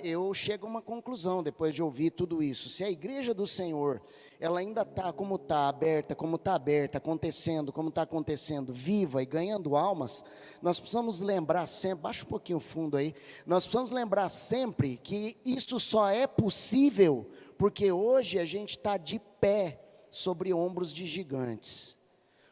eu chego a uma conclusão depois de ouvir tudo isso. Se a igreja do Senhor, ela ainda está como está, aberta, acontecendo, como está acontecendo, viva e ganhando almas, nós precisamos lembrar sempre, baixa um pouquinho o fundo aí, nós precisamos lembrar sempre que isso só é possível porque hoje a gente está de pé sobre ombros de gigantes.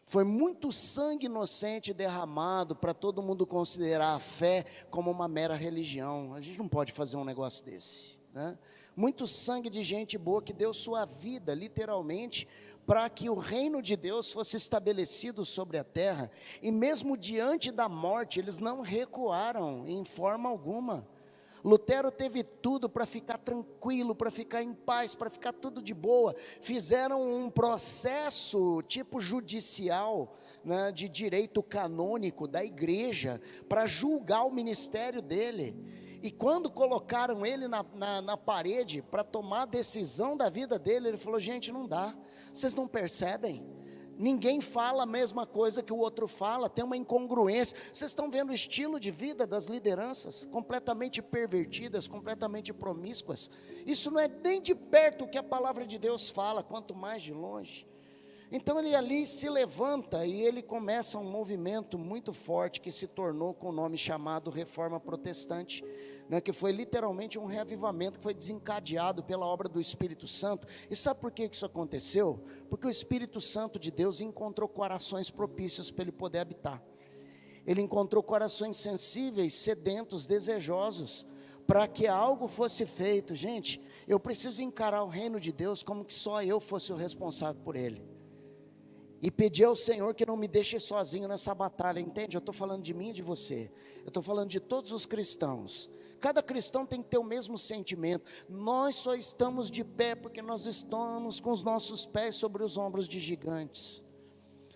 Foi muito sangue inocente derramado para todo mundo considerar a fé como uma mera religião. A gente não pode fazer um negócio desse, né? Muito sangue de gente boa que deu sua vida, literalmente, para que o reino de Deus fosse estabelecido sobre a terra. E mesmo diante da morte, eles não recuaram em forma alguma. Lutero teve tudo para ficar tranquilo, para ficar em paz, para ficar tudo de boa. Fizeram um processo tipo judicial, né, de direito canônico da igreja, para julgar o ministério dele. E quando colocaram ele na parede para tomar a decisão da vida dele, ele falou: gente, não dá, vocês não percebem? Ninguém fala a mesma coisa que o outro fala, tem uma incongruência. Vocês estão vendo o estilo de vida das lideranças, completamente pervertidas, completamente promíscuas. Isso não é nem de perto o que a palavra de Deus fala, quanto mais de longe. Então ele ali se levanta e ele começa um movimento muito forte que se tornou com o nome chamado Reforma Protestante, né, que foi literalmente um reavivamento que foi desencadeado pela obra do Espírito Santo. E sabe por que isso aconteceu? Porque o Espírito Santo de Deus encontrou corações propícios para ele poder habitar. Ele encontrou corações sensíveis, sedentos, desejosos, para que algo fosse feito. Gente, eu preciso encarar o reino de Deus como que só eu fosse o responsável por ele. E pedir ao Senhor que não me deixe sozinho nessa batalha, entende? Eu estou falando de mim e de você. Eu estou falando de todos os cristãos. Cada cristão tem que ter o mesmo sentimento. Nós só estamos de pé porque nós estamos com os nossos pés sobre os ombros de gigantes,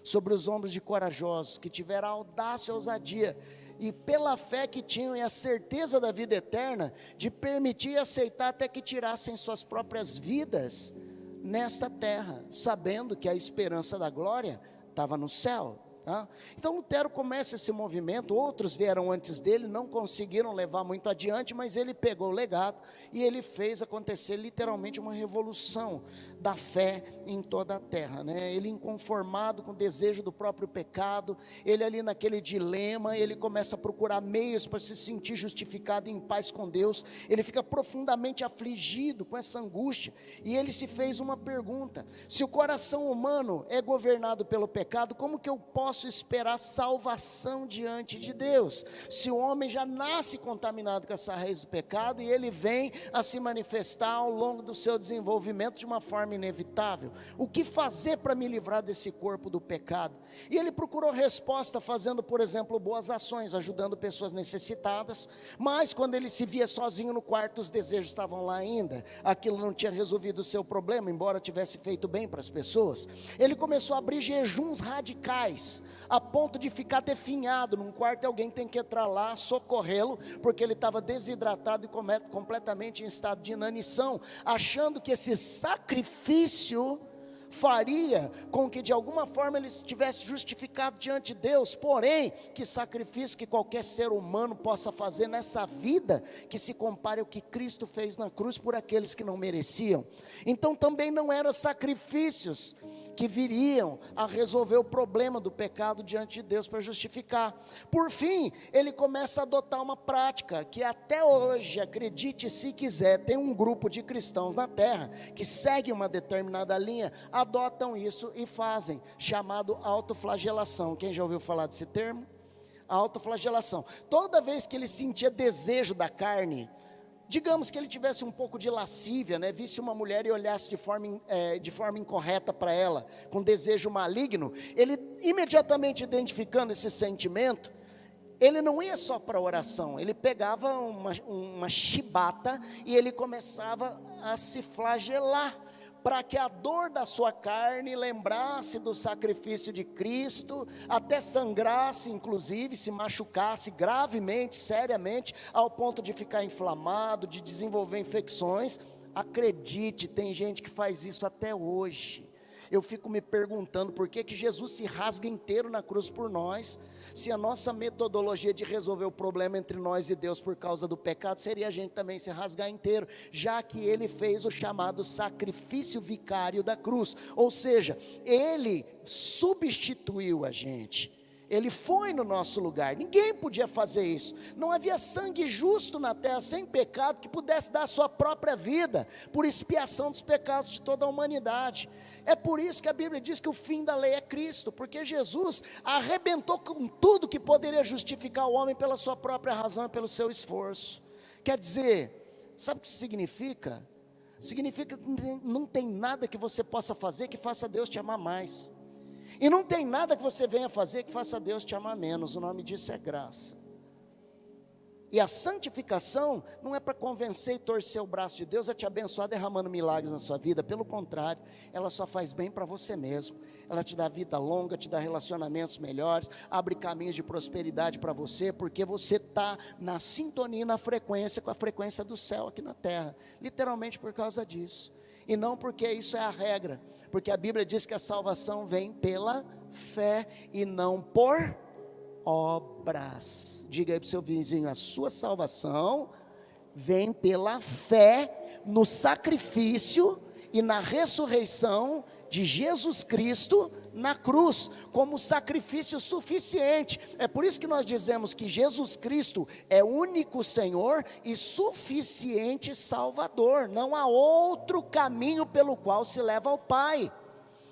sobre os ombros de corajosos, que tiveram a audácia e a ousadia, e pela fé que tinham e a certeza da vida eterna, de permitir e aceitar até que tirassem suas próprias vidas nesta terra, sabendo que a esperança da glória estava no céu. Então Lutero começa esse movimento. Outros vieram antes dele, não conseguiram levar muito adiante, mas ele pegou o legado e ele fez acontecer literalmente uma revolução da fé em toda a terra, né? Ele inconformado com o desejo do próprio pecado, ele ali naquele dilema, ele começa a procurar meios para se sentir justificado em paz com Deus. Ele fica profundamente afligido com essa angústia, e ele se fez uma pergunta: se o coração humano é governado pelo pecado, como que eu posso esperar salvação diante de Deus, se o homem já nasce contaminado com essa raiz do pecado, e ele vem a se manifestar ao longo do seu desenvolvimento de uma forma inevitável? O que fazer para me livrar desse corpo do pecado? E ele procurou resposta fazendo, por exemplo, boas ações, ajudando pessoas necessitadas. Mas quando ele se via sozinho no quarto, os desejos estavam lá ainda, aquilo não tinha resolvido o seu problema, embora tivesse feito bem para as pessoas. Ele começou a abrir jejuns radicais, a ponto de ficar definhado num quarto, e alguém tem que entrar lá, socorrê-lo, porque ele estava desidratado e completamente em estado de inanição, achando que esse sacrifício faria com que de alguma forma ele estivesse justificado diante de Deus. Porém, que sacrifício que qualquer ser humano possa fazer nessa vida, que se compare ao que Cristo fez na cruz por aqueles que não mereciam? Então também não eram sacrifícios que viriam a resolver o problema do pecado diante de Deus para justificar. Por fim, ele começa a adotar uma prática que até hoje, acredite se quiser, tem um grupo de cristãos na terra que segue uma determinada linha, adotam isso e fazem, chamado autoflagelação. Quem já ouviu falar desse termo? Autoflagelação. Toda vez que ele sentia desejo da carne, digamos que ele tivesse um pouco de lascívia, né? Visse uma mulher e olhasse de forma incorreta para ela, com desejo maligno, ele imediatamente identificando esse sentimento, ele não ia só para a oração, ele pegava uma chibata e ele começava a se flagelar, para que a dor da sua carne lembrasse do sacrifício de Cristo, até sangrasse, inclusive se machucasse gravemente, seriamente, ao ponto de ficar inflamado, de desenvolver infecções. Acredite, tem gente que faz isso até hoje. Eu fico me perguntando por que Jesus se rasga inteiro na cruz por nós, se a nossa metodologia de resolver o problema entre nós e Deus por causa do pecado, seria a gente também se rasgar inteiro, já que Ele fez o chamado sacrifício vicário da cruz, ou seja, Ele substituiu a gente, Ele foi no nosso lugar. Ninguém podia fazer isso, não havia sangue justo na terra, sem pecado, que pudesse dar a sua própria vida, por expiação dos pecados de toda a humanidade. É por isso que a Bíblia diz que o fim da lei é Cristo, porque Jesus arrebentou com tudo que poderia justificar o homem pela sua própria razão e pelo seu esforço. Quer dizer, sabe o que isso significa? Significa que não tem nada que você possa fazer que faça Deus te amar mais, e não tem nada que você venha fazer que faça Deus te amar menos. O nome disso é graça. E a santificação não é para convencer e torcer o braço de Deus a te abençoar derramando milagres na sua vida. Pelo contrário, ela só faz bem para você mesmo. Ela te dá vida longa, te dá relacionamentos melhores, abre caminhos de prosperidade para você, porque você está na sintonia, na frequência, com a frequência do céu aqui na terra, literalmente por causa disso, e não porque isso é a regra, porque a Bíblia diz que a salvação vem pela fé e não por obras. Diga aí para o seu vizinho: a sua salvação vem pela fé no sacrifício e na ressurreição de Jesus Cristo na cruz, como sacrifício suficiente. É por isso que nós dizemos que Jesus Cristo é único Senhor e suficiente Salvador. Não há outro caminho pelo qual se leva ao Pai.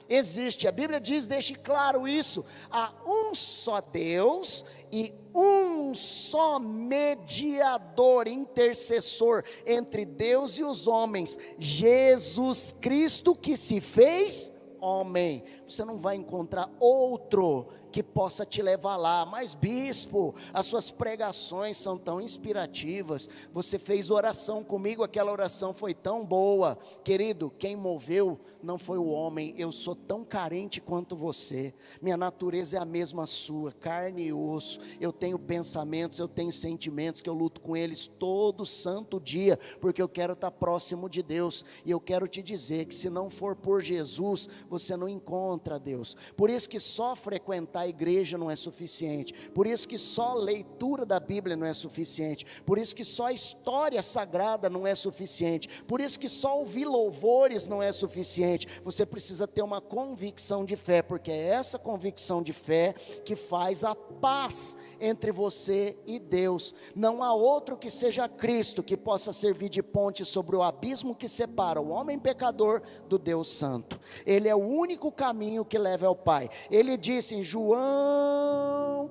Existe, a Bíblia diz, deixe claro isso: há um só Deus e um só mediador, intercessor entre Deus e os homens, Jesus Cristo, que se fez homem. Você não vai encontrar outro que possa te levar lá. Mas bispo, as suas pregações são tão inspirativas, você fez oração comigo, aquela oração foi tão boa. Querido, quem moveu não foi o homem. Eu sou tão carente quanto você, minha natureza é a mesma sua, carne e osso. Eu tenho pensamentos, eu tenho sentimentos, que eu luto com eles todo santo dia, porque eu quero estar próximo de Deus. E eu quero te dizer que se não for por Jesus, você não encontra Deus. Por isso que só frequentar a igreja não é suficiente, por isso que só leitura da Bíblia não é suficiente, por isso que só história sagrada não é suficiente, por isso que só ouvir louvores não é suficiente. Você precisa ter uma convicção de fé, porque é essa convicção de fé que faz a paz entre você e Deus. Não há outro que seja Cristo que possa servir de ponte sobre o abismo que separa o homem pecador do Deus santo. Ele é o único caminho que leva ao Pai. Ele disse em João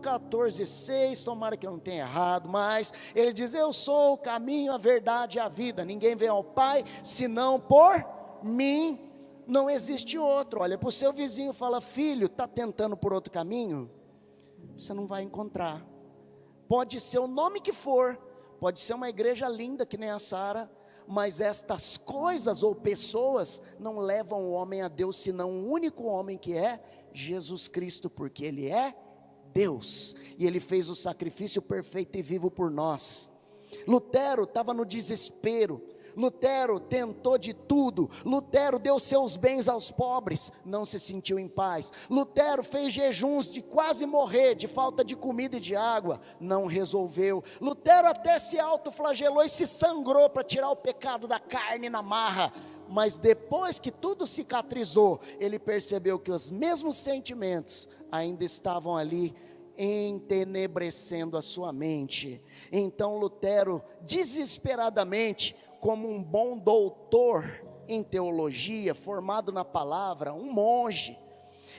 14,6, tomara que eu não tenha errado, mas ele diz: eu sou o caminho, a verdade e a vida, ninguém vem ao Pai senão por mim. Não existe outro. Olha para o seu vizinho e fala: filho, está tentando por outro caminho? Você não vai encontrar. Pode ser o nome que for, pode ser uma igreja linda que nem a Sara, mas estas coisas ou pessoas não levam o homem a Deus, senão um único homem, que é Jesus Cristo, porque Ele é Deus, e Ele fez o sacrifício perfeito e vivo por nós. Lutero estava no desespero, Lutero tentou de tudo, Lutero deu seus bens aos pobres, não se sentiu em paz. Lutero fez jejuns de quase morrer, de falta de comida e de água, não resolveu. Lutero até se autoflagelou e se sangrou para tirar o pecado da carne na marra, mas depois que tudo cicatrizou, ele percebeu que os mesmos sentimentos ainda estavam ali, entenebrecendo a sua mente. Então Lutero, desesperadamente, como um bom doutor em teologia, formado na palavra, um monge,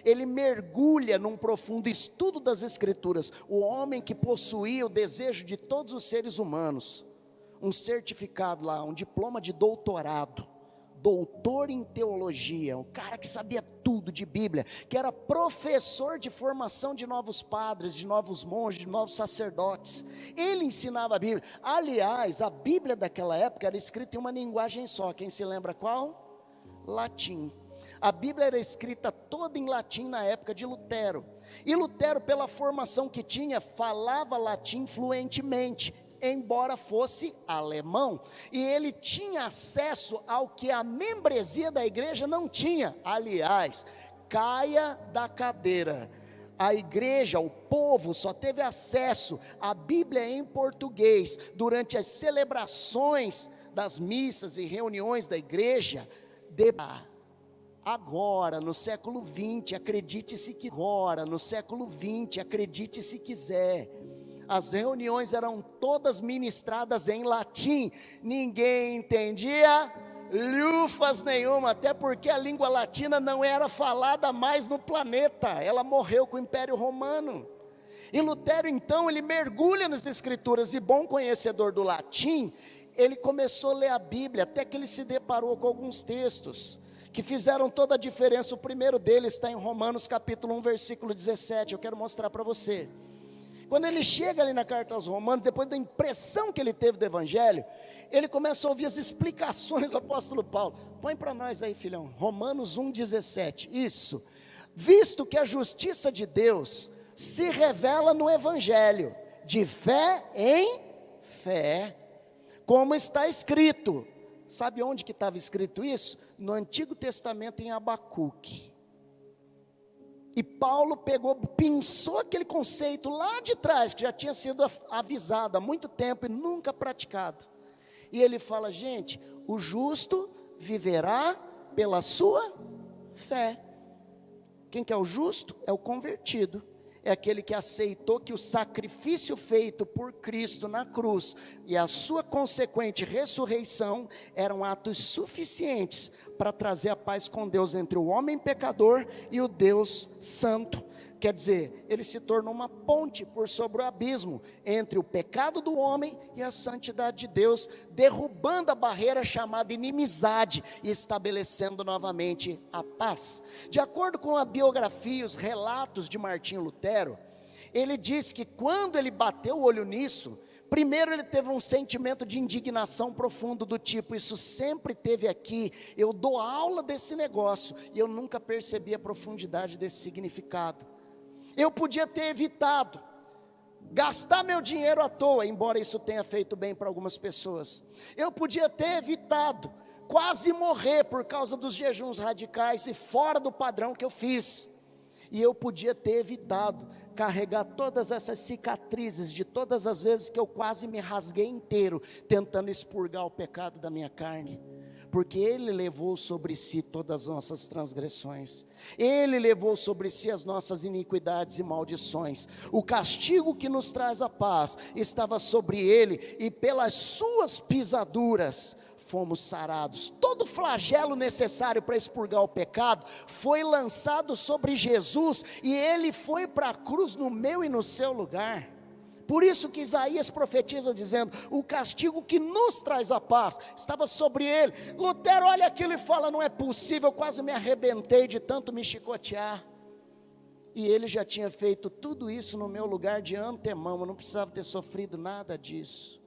ele mergulha num profundo estudo das Escrituras. O homem que possuía o desejo de todos os seres humanos, um certificado lá, um diploma de doutorado, doutor em teologia, o cara que sabia tudo de Bíblia, que era professor de formação de novos padres, de novos monges, de novos sacerdotes. Ele ensinava a Bíblia. Aliás, a Bíblia daquela época era escrita em uma linguagem só. Quem se lembra qual? Latim. A Bíblia era escrita toda em latim na época de Lutero. E Lutero, pela formação que tinha, falava latim fluentemente, embora fosse alemão, e ele tinha acesso ao que a membresia da igreja não tinha. Aliás, caia da cadeira. A igreja, o povo, só teve acesso à Bíblia em português durante as celebrações das missas e reuniões da igreja. Agora, no século XX, acredite se que agora, no século XX, acredite se quiser, as reuniões eram todas ministradas em latim, ninguém entendia lufas nenhuma, até porque a língua latina não era falada mais no planeta, ela morreu com o Império Romano. E Lutero então, ele mergulha nas escrituras, e bom conhecedor do latim, ele começou a ler a Bíblia, até que ele se deparou com alguns textos que fizeram toda a diferença. O primeiro deles está em Romanos capítulo 1, versículo 17, eu quero mostrar para você. Quando ele chega ali na carta aos Romanos, depois da impressão que ele teve do Evangelho, ele começa a ouvir as explicações do apóstolo Paulo. Põe para nós aí, filhão, Romanos 1,17, isso. Visto que a justiça de Deus se revela no Evangelho, de fé em fé, como está escrito. Sabe onde que estava escrito isso? No Antigo Testamento, em Abacuque. E Paulo pinçou aquele conceito lá de trás, que já tinha sido avisado há muito tempo e nunca praticado. E ele fala, gente, o justo viverá pela sua fé. Quem que é o justo? É o convertido. É aquele que aceitou que o sacrifício feito por Cristo na cruz e a sua consequente ressurreição eram atos suficientes para trazer a paz com Deus entre o homem pecador e o Deus santo. Quer dizer, ele se tornou uma ponte por sobre o abismo entre o pecado do homem e a santidade de Deus, derrubando a barreira chamada inimizade e estabelecendo novamente a paz. De acordo com a biografia e os relatos de Martinho Lutero, ele diz que quando ele bateu o olho nisso, primeiro ele teve um sentimento de indignação profundo, do tipo, isso sempre teve aqui, eu dou aula desse negócio e eu nunca percebi a profundidade desse significado. Eu podia ter evitado gastar meu dinheiro à toa, embora isso tenha feito bem para algumas pessoas. Eu podia ter evitado quase morrer por causa dos jejuns radicais e fora do padrão que eu fiz. E eu podia ter evitado carregar todas essas cicatrizes de todas as vezes que eu quase me rasguei inteiro tentando expurgar o pecado da minha carne. Porque Ele levou sobre si todas as nossas transgressões, Ele levou sobre si as nossas iniquidades e maldições. O castigo que nos traz a paz estava sobre Ele, e pelas suas pisaduras fomos sarados. Todo o flagelo necessário para expurgar o pecado foi lançado sobre Jesus, e Ele foi para a cruz no meu e no seu lugar. Por isso que Isaías profetiza dizendo, o castigo que nos traz a paz estava sobre ele. Lutero olha aquilo e fala, não é possível, eu quase me arrebentei de tanto me chicotear. E ele já tinha feito tudo isso no meu lugar de antemão, eu não precisava ter sofrido nada disso.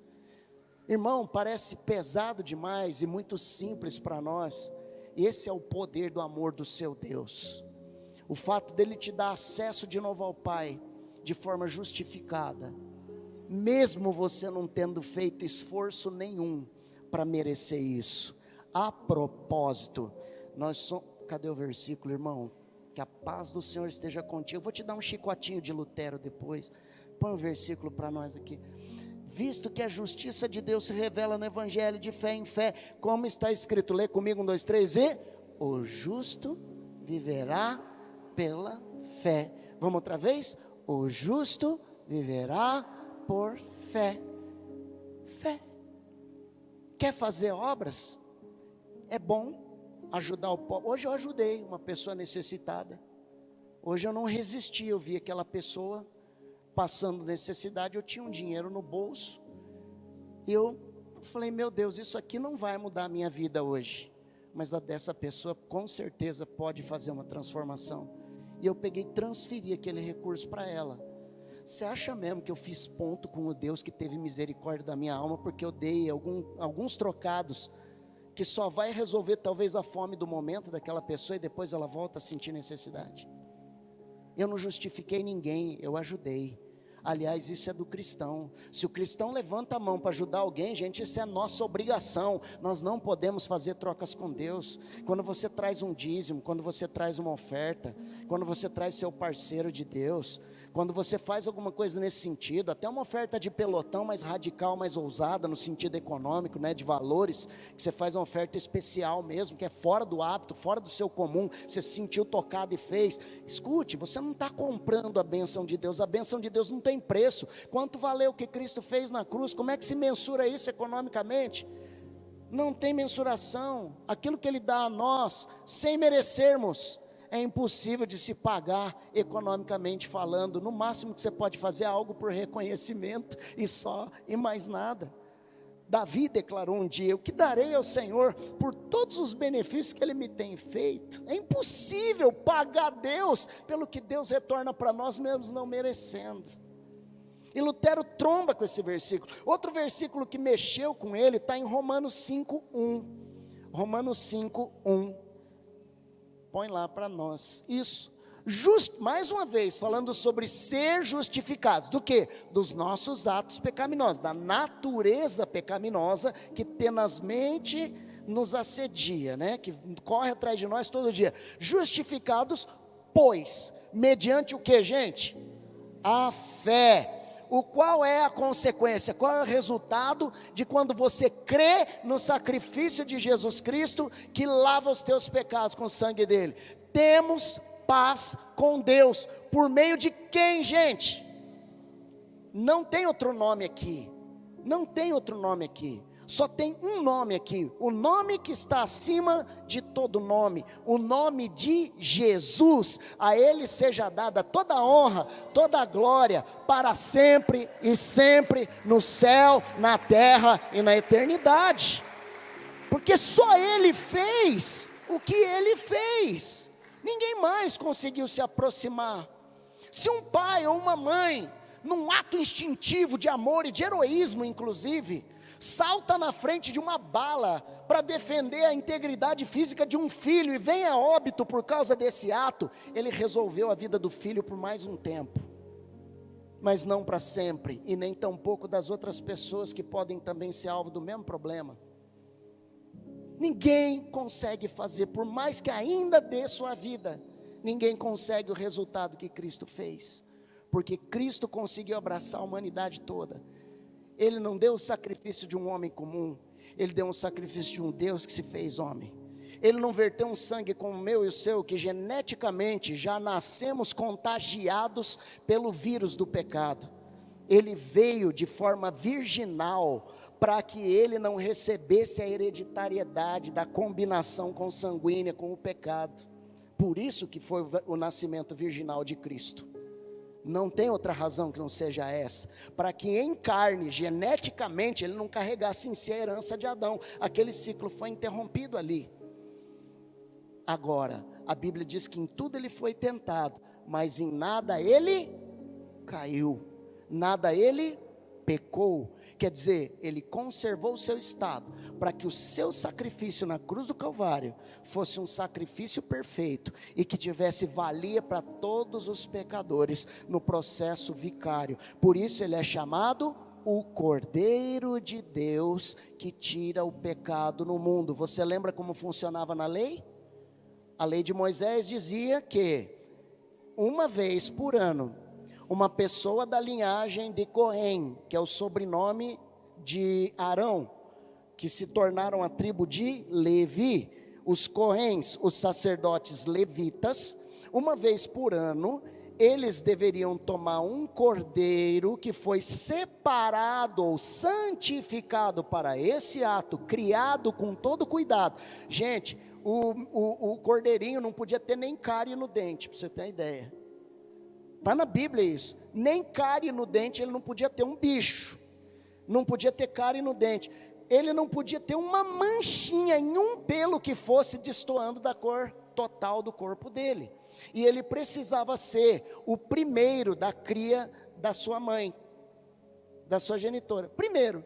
Irmão, parece pesado demais e muito simples para nós. Esse é o poder do amor do seu Deus. O fato dele te dar acesso de novo ao Pai, de forma justificada, mesmo você não tendo feito esforço nenhum para merecer isso. A propósito, nós somos, cadê o versículo, irmão? Que a paz do Senhor esteja contigo. Eu vou te dar um chicotinho de Lutero depois. Põe o versículo para nós aqui. Visto que a justiça de Deus se revela no Evangelho de fé em fé, como está escrito, lê comigo, 1, 2, 3, e o justo viverá pela fé. Vamos outra vez? O justo viverá por fé. Fé. Quer fazer obras? É bom ajudar o pobre. Hoje eu ajudei uma pessoa necessitada. Hoje eu não resisti, eu vi aquela pessoa passando necessidade, eu tinha um dinheiro no bolso. E eu falei, meu Deus, isso aqui não vai mudar a minha vida hoje, mas a dessa pessoa com certeza pode fazer uma transformação. E eu peguei e transferi aquele recurso para ela. Você acha mesmo que eu fiz ponto com o Deus que teve misericórdia da minha alma, porque eu dei alguns trocados, que só vai resolver talvez a fome do momento daquela pessoa, e depois ela volta a sentir necessidade? Eu não justifiquei ninguém, eu ajudei. Aliás, isso é do cristão. Se o cristão levanta a mão para ajudar alguém, gente, isso é nossa obrigação. Nós não podemos fazer trocas com Deus. Quando você traz um dízimo, quando você traz uma oferta, quando você traz seu parceiro de Deus, quando você faz alguma coisa nesse sentido, até uma oferta de pelotão mais radical, mais ousada no sentido econômico, né, de valores, que você faz uma oferta especial mesmo, que é fora do hábito, fora do seu comum, você se sentiu tocado e fez. Escute, você não está comprando a bênção de Deus, a bênção de Deus não tem preço. Quanto valeu o que Cristo fez na cruz? Como é que se mensura isso economicamente? Não tem mensuração. Aquilo que Ele dá a nós, sem merecermos, é impossível de se pagar economicamente falando. No máximo que você pode fazer é algo por reconhecimento e só, e mais nada. Davi declarou um dia: o que darei ao Senhor por todos os benefícios que Ele me tem feito? É impossível pagar a Deus pelo que Deus retorna para nós mesmos não merecendo. E Lutero tromba com esse versículo. Outro versículo que mexeu com ele está em Romanos 5:1. Romanos 5:1. Põe lá para nós. Isso. Mais uma vez, falando sobre ser justificados. Do quê? Dos nossos atos pecaminosos, da natureza pecaminosa que tenazmente nos assedia, né? Que corre atrás de nós todo dia. Justificados, pois, mediante o que, gente? A fé. O qual é a consequência? Qual é o resultado de quando você crê no sacrifício de Jesus Cristo, que lava os teus pecados com o sangue dele? Temos paz com Deus, por meio de quem, gente? Não tem outro nome aqui, não tem outro nome aqui, só tem um nome aqui, o nome que está acima de todo nome, o nome de Jesus. A Ele seja dada toda a honra, toda a glória, para sempre e sempre, no céu, na terra e na eternidade, porque só Ele fez o que Ele fez, ninguém mais conseguiu se aproximar. Se um pai ou uma mãe, num ato instintivo de amor e de heroísmo inclusive, salta na frente de uma bala para defender a integridade física de um filho e vem a óbito por causa desse ato, ele resolveu a vida do filho por mais um tempo, mas não para sempre, e nem tampouco das outras pessoas que podem também ser alvo do mesmo problema. Ninguém consegue fazer, por mais que ainda dê sua vida, ninguém consegue o resultado que Cristo fez, porque Cristo conseguiu abraçar a humanidade toda. Ele não deu o sacrifício de um homem comum, Ele deu um sacrifício de um Deus que se fez homem. Ele não verteu um sangue como o meu e o seu, que geneticamente já nascemos contagiados pelo vírus do pecado. Ele veio de forma virginal, para que ele não recebesse a hereditariedade da combinação consanguínea com o pecado. Por isso que foi o nascimento virginal de Cristo. Não tem outra razão que não seja essa, para que em carne, geneticamente, ele não carregasse em si a herança de Adão. Aquele ciclo foi interrompido ali. Agora, a Bíblia diz que em tudo ele foi tentado, mas em nada ele caiu, nada ele pecou. Quer dizer, ele conservou o seu estado, para que o seu sacrifício na cruz do Calvário fosse um sacrifício perfeito, e que tivesse valia para todos os pecadores no processo vicário. Por isso ele é chamado o Cordeiro de Deus, que tira o pecado no mundo. Você lembra como funcionava na lei? A lei de Moisés dizia que uma vez por ano, uma pessoa da linhagem de Cohen, que é o sobrenome de Arão, que se tornaram a tribo de Levi, os Cohens, os sacerdotes levitas, uma vez por ano, eles deveriam tomar um cordeiro que foi separado ou santificado para esse ato, criado com todo cuidado. Gente, o cordeirinho não podia ter nem cárie no dente, para você ter uma ideia. Está na Bíblia isso, nem cárie no dente, ele não podia ter um bicho, não podia ter cárie no dente, ele não podia ter uma manchinha em um pelo que fosse destoando da cor total do corpo dele, e ele precisava ser o primeiro da cria da sua mãe, da sua genitora, primeiro,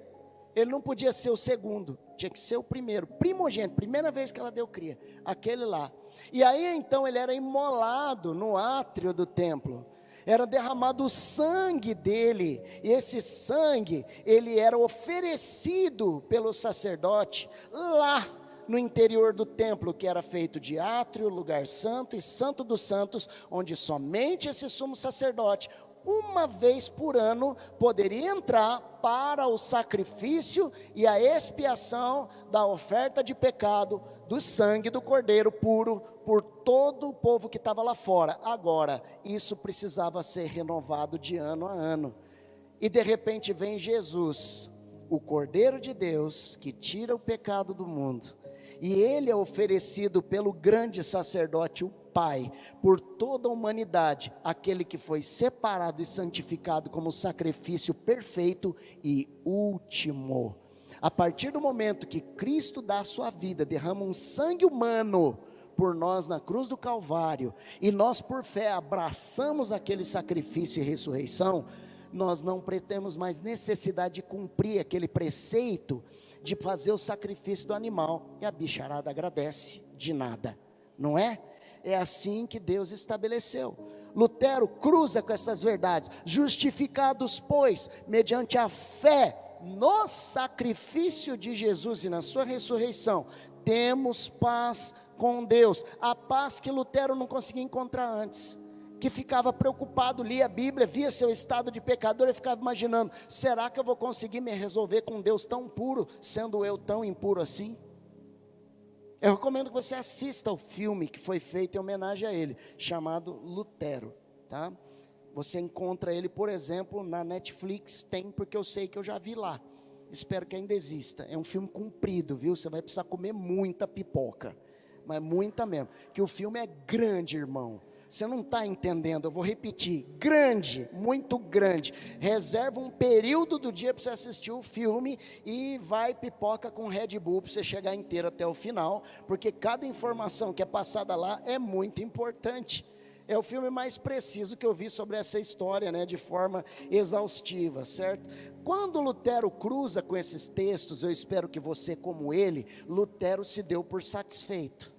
ele não podia ser o segundo, tinha que ser o primeiro, primogênito, primeira vez que ela deu cria, aquele lá. E aí então ele era imolado no átrio do templo. era derramado o sangue dele, e esse sangue, ele era oferecido pelo sacerdote lá no interior do templo, que era feito de átrio, lugar santo e santo dos santos, onde somente esse sumo sacerdote, uma vez por ano, poderia entrar para o sacrifício e a expiação da oferta de pecado, do sangue do cordeiro puro, por todo o povo que estava lá fora. Agora, isso precisava ser renovado de ano a ano, e de repente vem Jesus, o Cordeiro de Deus, que tira o pecado do mundo, e ele é oferecido pelo grande sacerdote, o Pai, por toda a humanidade, aquele que foi separado e santificado como sacrifício perfeito e último. A partir do momento que Cristo dá a sua vida, derrama um sangue humano por nós na cruz do Calvário, e nós por fé abraçamos aquele sacrifício e ressurreição, nós não temos mais necessidade de cumprir aquele preceito de fazer o sacrifício do animal, e a bicharada agradece de nada, não é? É assim que Deus estabeleceu. Lutero cruza com essas verdades. Justificados, pois, mediante a fé no sacrifício de Jesus e na sua ressurreição, temos paz com Deus, a paz que Lutero não conseguia encontrar antes, que ficava preocupado, lia a Bíblia, via seu estado de pecador e ficava imaginando: será que eu vou conseguir me resolver com Deus tão puro, sendo eu tão impuro assim? Eu recomendo que você assista ao filme que foi feito em homenagem a ele, chamado Lutero, tá? Você encontra ele, por exemplo, na Netflix, tem, porque eu sei que eu já vi lá, espero que ainda exista. É um filme comprido, viu? Você vai precisar comer muita pipoca, mas muita mesmo, que o filme é grande, irmão. Você não está entendendo, eu vou repetir: grande, muito grande. Reserva um período do dia para você assistir o filme, e vai pipoca com Red Bull para você chegar inteiro até o final, porque cada informação que é passada lá é muito importante. É o filme mais preciso que eu vi sobre essa história, né, de forma exaustiva, certo? Quando Lutero cruza com esses textos, eu espero que você, como ele, Lutero se deu por satisfeito.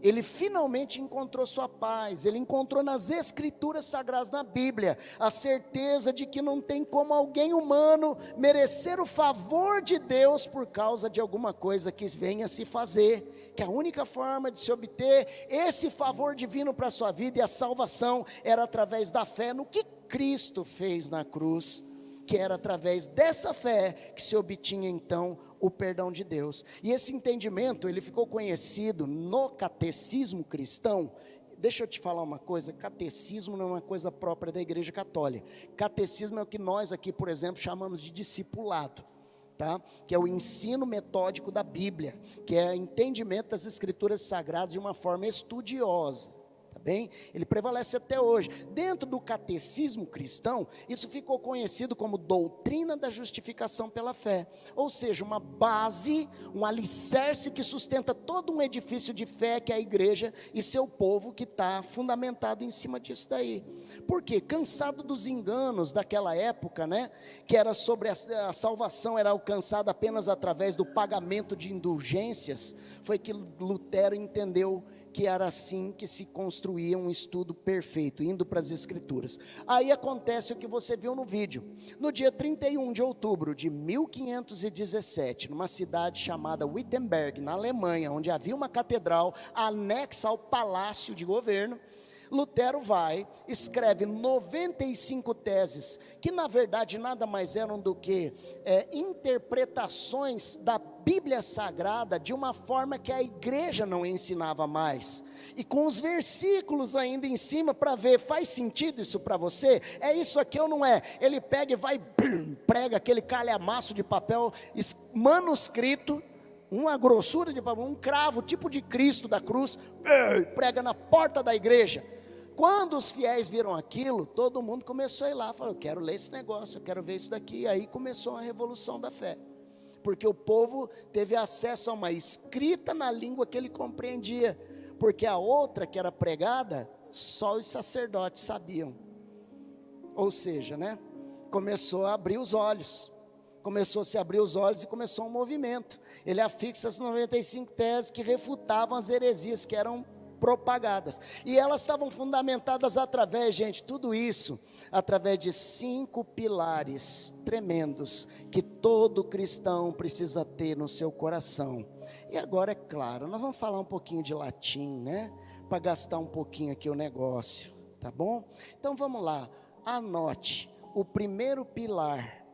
Ele finalmente encontrou sua paz, ele encontrou nas escrituras sagradas, na Bíblia, a certeza de que não tem como alguém humano merecer o favor de Deus por causa de alguma coisa que venha se fazer, que a única forma de se obter esse favor divino para a sua vida e a salvação era através da fé no que Cristo fez na cruz, que era através dessa fé que se obtinha então o perdão de Deus. E esse entendimento, ele ficou conhecido no catecismo cristão. Deixa eu te falar uma coisa: catecismo não é uma coisa própria da Igreja Católica. Catecismo é o que nós aqui, por exemplo, chamamos de discipulado, tá? Que é o ensino metódico da Bíblia, que é o entendimento das escrituras sagradas de uma forma estudiosa. Bem, ele prevalece até hoje. Dentro do catecismo cristão, isso ficou conhecido como doutrina da justificação pela fé, ou seja, uma base, um alicerce que sustenta todo um edifício de fé que é a igreja e seu povo, que está fundamentado em cima disso daí. Por quê? Cansado dos enganos daquela época, né, que era sobre a salvação era alcançada apenas através do pagamento de indulgências, foi que Lutero entendeu que era assim que se construía um estudo perfeito, indo para as escrituras. Aí acontece o que você viu no vídeo. No dia 31 de outubro de 1517, numa cidade chamada Wittenberg, na Alemanha, onde havia uma catedral anexa ao palácio de governo, Lutero vai, escreve 95 teses, que na verdade nada mais eram do que interpretações da Bíblia Sagrada, de uma forma que a igreja não ensinava mais, e com os versículos ainda em cima, para ver, faz sentido isso para você? É isso aqui ou não é? Ele pega e vai, prega aquele calhamaço de papel manuscrito, uma grossura de papel, um cravo, tipo de Cristo da cruz, prega na porta da igreja. Quando os fiéis viram aquilo, todo mundo começou a ir lá, falou: eu quero ler esse negócio, eu quero ver isso daqui. E aí começou a revolução da fé, porque o povo teve acesso a uma escrita na língua que ele compreendia, porque a outra que era pregada, só os sacerdotes sabiam. Ou seja, né, começou a abrir os olhos, começou a se abrir os olhos e começou um movimento. Ele afixa as 95 teses que refutavam as heresias, que eram propagadas. E elas estavam fundamentadas através, gente, tudo isso, através de 5 pilares tremendos que todo cristão precisa ter no seu coração. E agora, é claro, nós vamos falar um pouquinho de latim, né? Para gastar um pouquinho aqui o negócio, tá bom? Então vamos lá, anote, o primeiro pilar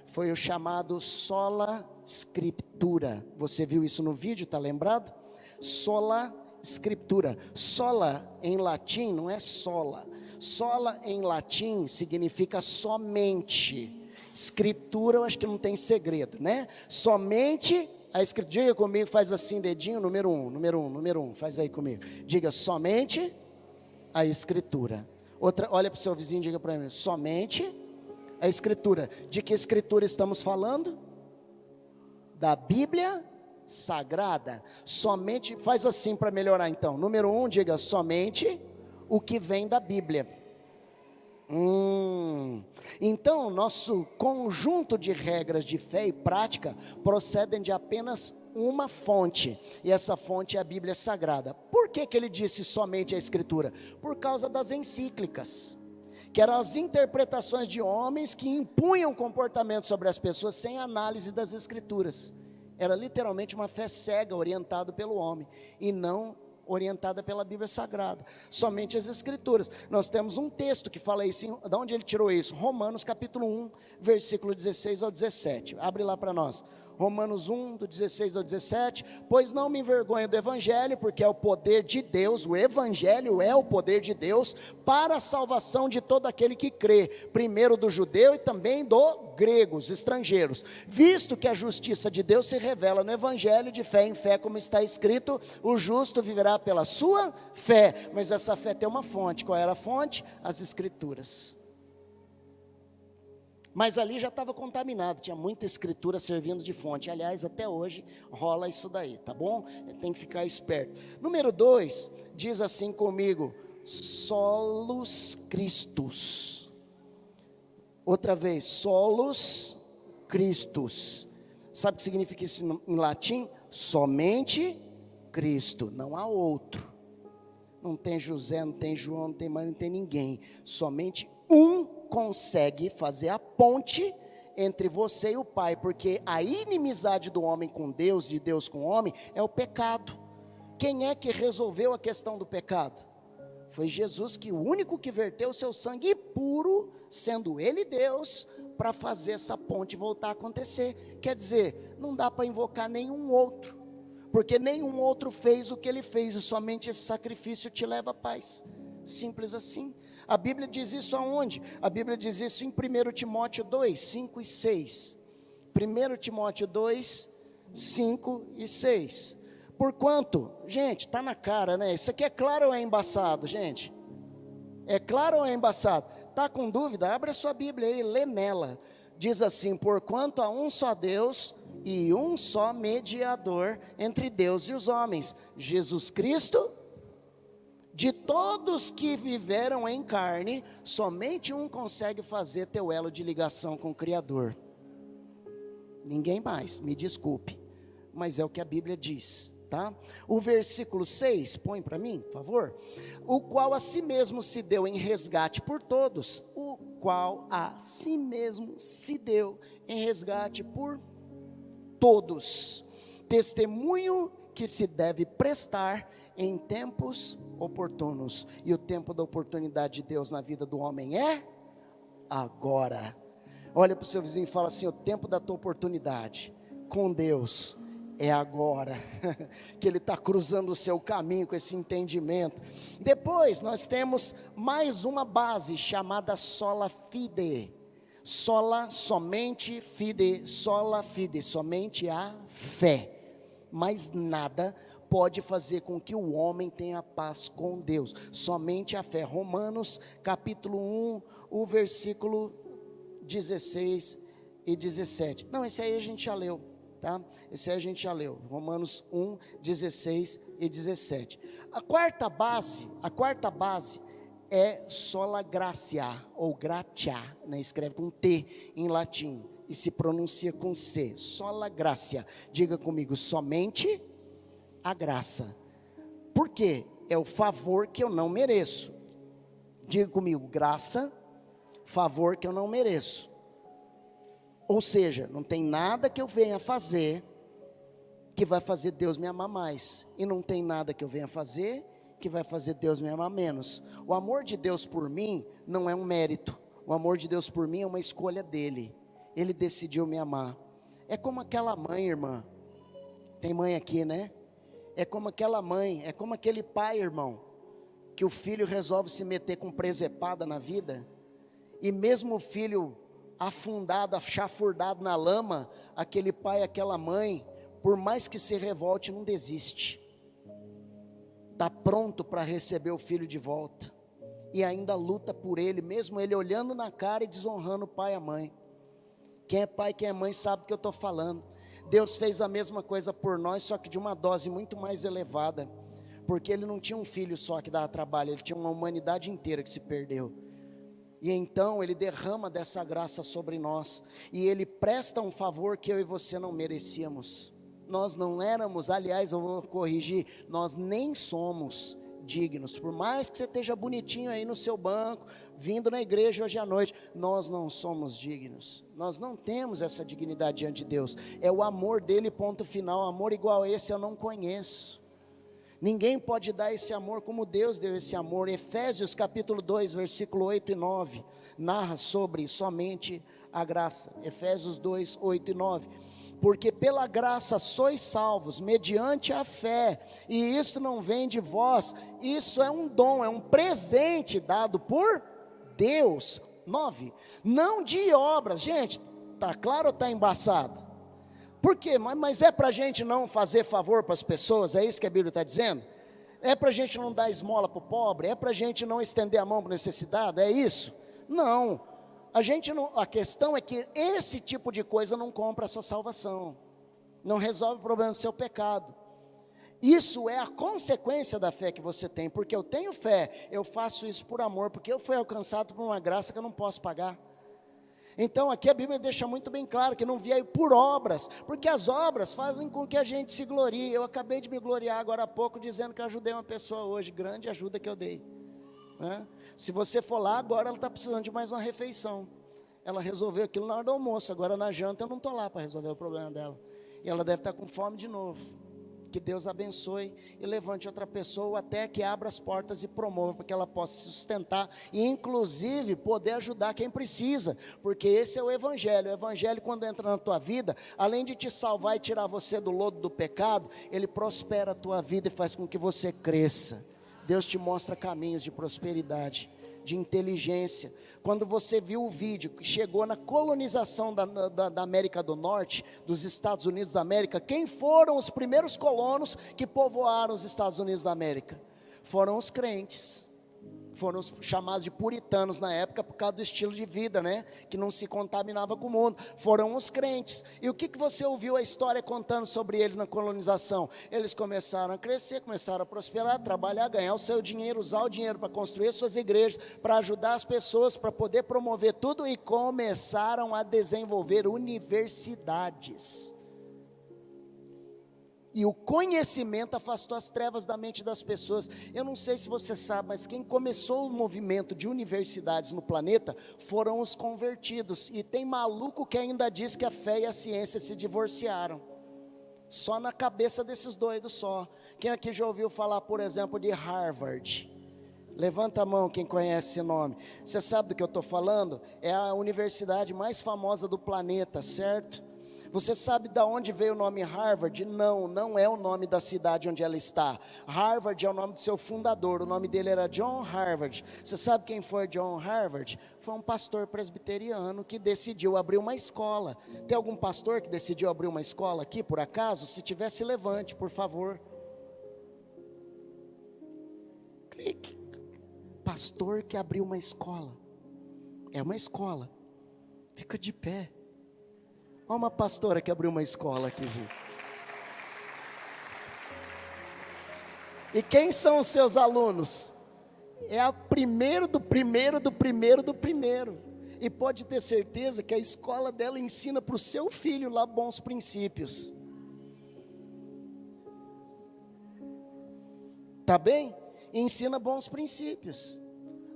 foi o chamado sola scriptura. Você viu isso no vídeo, tá lembrado? Sola scriptura. Sola em latim não é sola. Sola em latim significa somente. Escritura eu acho que não tem segredo, né? Somente a escritura. Diga comigo, faz assim, dedinho, número um, faz aí comigo. Diga, somente a escritura. Outra, olha para o seu vizinho e diga para ele, somente a escritura. De que escritura estamos falando? Da Bíblia Sagrada. Somente, faz assim para melhorar então. Número 1, diga, somente o que vem da Bíblia. Então, nosso conjunto de regras de fé e prática procedem de apenas uma fonte, e essa fonte é a Bíblia Sagrada. Por que ele disse somente a Escritura? Por causa das encíclicas, que eram as interpretações de homens que impunham comportamento sobre as pessoas sem análise das Escrituras. Era literalmente uma fé cega, orientada pelo homem, e não orientada pela Bíblia Sagrada, somente as Escrituras. Nós temos um texto que fala isso, de onde ele tirou isso? Romanos capítulo 1, versículo 16 ao 17, abre lá para nós, Romanos 1, do 16 ao 17, pois não me envergonho do Evangelho, porque é o poder de Deus, o Evangelho é o poder de Deus, para a salvação de todo aquele que crê, primeiro do judeu e também do grego, os estrangeiros, visto que a justiça de Deus se revela no Evangelho de fé em fé, como está escrito, o justo viverá pela sua fé, mas essa fé tem uma fonte. Qual era a fonte? As Escrituras. Mas ali já estava contaminado, tinha muita escritura servindo de fonte. Aliás, até hoje rola isso daí, tá bom? Tem que ficar esperto. Número 2, diz assim comigo, solus Christus. Outra vez, solus Christus. Sabe o que significa isso em latim? Somente Cristo, não há outro. Não tem José, não tem João, não tem Maria, não tem ninguém. Somente um consegue fazer a ponte entre você e o Pai, porque a inimizade do homem com Deus, de Deus com o homem, é o pecado. Quem é que resolveu a questão do pecado? Foi Jesus, que o único que verteu o seu sangue puro, sendo Ele Deus, para fazer essa ponte voltar a acontecer. Quer dizer, não dá para invocar nenhum outro, porque nenhum outro fez o que Ele fez, e somente esse sacrifício te leva a paz, simples assim. A Bíblia diz isso aonde? A Bíblia diz isso em 1 Timóteo 2, 5 e 6. 1 Timóteo 2, 5 e 6. Porquanto, gente, está na cara, né? Isso aqui é claro ou é embaçado, gente? É claro ou é embaçado? Está com dúvida? Abre a sua Bíblia aí, lê nela. Diz assim, porquanto há um só Deus e um só mediador entre Deus e os homens, Jesus Cristo. De todos que viveram em carne, somente um consegue fazer teu elo de ligação com o Criador. Ninguém mais, me desculpe, mas é o que a Bíblia diz, tá? O versículo 6, põe para mim, por favor. O qual a si mesmo se deu em resgate por todos. O qual a si mesmo se deu em resgate por todos. Testemunho que se deve prestar em tempos oportunos, e o tempo da oportunidade de Deus na vida do homem é agora. Olha para o seu vizinho e fala assim, o tempo da tua oportunidade com Deus é agora, que Ele está cruzando o seu caminho com esse entendimento. Depois nós temos mais uma base chamada sola fide, sola, somente, fide, sola fide, somente a fé, mais nada pode fazer com que o homem tenha paz com Deus, somente a fé. Romanos capítulo 1, o versículo 16 e 17, não, esse aí a gente já leu, tá? Esse aí a gente já leu, Romanos 1, 16 e 17, a quarta base é sola gratia, ou gratia, né? Escreve com T em latim, e se pronuncia com C, sola gratia, diga comigo, somente a graça. Por quê? É o favor que eu não mereço. Diga comigo, graça, favor que eu não mereço. Ou seja, não tem nada que eu venha fazer que vai fazer Deus me amar mais. E não tem nada que eu venha fazer que vai fazer Deus me amar menos. O amor de Deus por mim não é um mérito. O amor de Deus por mim é uma escolha dele. Ele decidiu me amar. É como aquela mãe, irmã. Tem mãe aqui, né? É como aquela mãe, é como aquele pai, irmão, que o filho resolve se meter com presepada na vida, e mesmo o filho afundado, chafurdado na lama, aquele pai, aquela mãe, por mais que se revolte, não desiste, está pronto para receber o filho de volta, e ainda luta por ele, mesmo ele olhando na cara e desonrando o pai e a mãe. Quem é pai, quem é mãe sabe do que eu estou falando. Deus fez a mesma coisa por nós, só que de uma dose muito mais elevada, porque ele não tinha um filho só que dava trabalho, ele tinha uma humanidade inteira que se perdeu. E então ele derrama dessa graça sobre nós, e ele presta um favor que eu e você não merecíamos. Nós não éramos, aliás, eu vou corrigir, nós nem somos dignos. Por mais que você esteja bonitinho aí no seu banco, vindo na igreja hoje à noite, nós não somos dignos. Nós não temos essa dignidade diante de Deus. É o amor dele, ponto final. Amor igual a esse eu não conheço. Ninguém pode dar esse amor como Deus deu esse amor. Efésios capítulo 2, versículo 8 e 9, narra sobre somente a graça. Efésios 2, 8 e 9. Porque pela graça sois salvos, mediante a fé, e isso não vem de vós, isso é um dom, é um presente dado por Deus. 9, não de obras. Gente, está claro ou está embaçado? Por quê? Mas é para a gente não fazer favor para as pessoas, é isso que a Bíblia está dizendo? É para a gente não dar esmola para o pobre? É para a gente não estender a mão para o necessitado? É isso? Não. A questão é que esse tipo de coisa não compra a sua salvação, não resolve o problema do seu pecado. Isso é a consequência da fé que você tem, porque eu tenho fé, eu faço isso por amor, porque eu fui alcançado por uma graça que eu não posso pagar. Então aqui a Bíblia deixa muito bem claro que não veio por obras, porque as obras fazem com que a gente se glorie. Eu acabei de me gloriar agora há pouco dizendo que eu ajudei uma pessoa hoje, grande ajuda que eu dei, né? Se você for lá agora, ela está precisando de mais uma refeição. Ela resolveu aquilo na hora do almoço, agora na janta eu não estou lá para resolver o problema dela. E ela deve estar com fome de novo. Que Deus abençoe e levante outra pessoa até que abra as portas e promova para que ela possa se sustentar e inclusive poder ajudar quem precisa, porque esse é o Evangelho. O Evangelho, quando entra na tua vida, além de te salvar e tirar você do lodo do pecado, ele prospera a tua vida e faz com que você cresça. Deus te mostra caminhos de prosperidade, de inteligência. Quando você viu o vídeo que chegou na colonização da América do Norte, dos Estados Unidos da América, quem foram os primeiros colonos que povoaram os Estados Unidos da América? Foram os crentes. Foram os chamados de puritanos na época por causa do estilo de vida, né? Que não se contaminava com o mundo. Foram os crentes. E o que você ouviu a história contando sobre eles na colonização? Eles começaram a crescer, começaram a prosperar, trabalhar, ganhar o seu dinheiro, usar o dinheiro para construir as suas igrejas, para ajudar as pessoas, para poder promover tudo, e começaram a desenvolver universidades. E o conhecimento afastou as trevas da mente das pessoas. Eu não sei se você sabe, mas quem começou o movimento de universidades no planeta foram os convertidos. E tem maluco que ainda diz que a fé e a ciência se divorciaram. Só na cabeça desses doidos só. Quem aqui já ouviu falar, por exemplo, de Harvard? Levanta a mão quem conhece esse nome. Você sabe do que eu estou falando? É a universidade mais famosa do planeta, certo? Você sabe de onde veio o nome Harvard? Não, não é o nome da cidade onde ela está. Harvard é o nome do seu fundador, o nome dele era John Harvard. Você sabe quem foi John Harvard? Foi um pastor presbiteriano que decidiu abrir uma escola. Tem algum pastor que decidiu abrir uma escola aqui, por acaso? Se tivesse, levante, por favor. Clique. Pastor que abriu uma escola. É uma escola. Fica de pé. Olha uma pastora que abriu uma escola aqui, gente. E quem são os seus alunos? É a primeiro do primeiro do primeiro do primeiro. E pode ter certeza que a escola dela ensina para o seu filho lá bons princípios. Tá bem? E ensina bons princípios.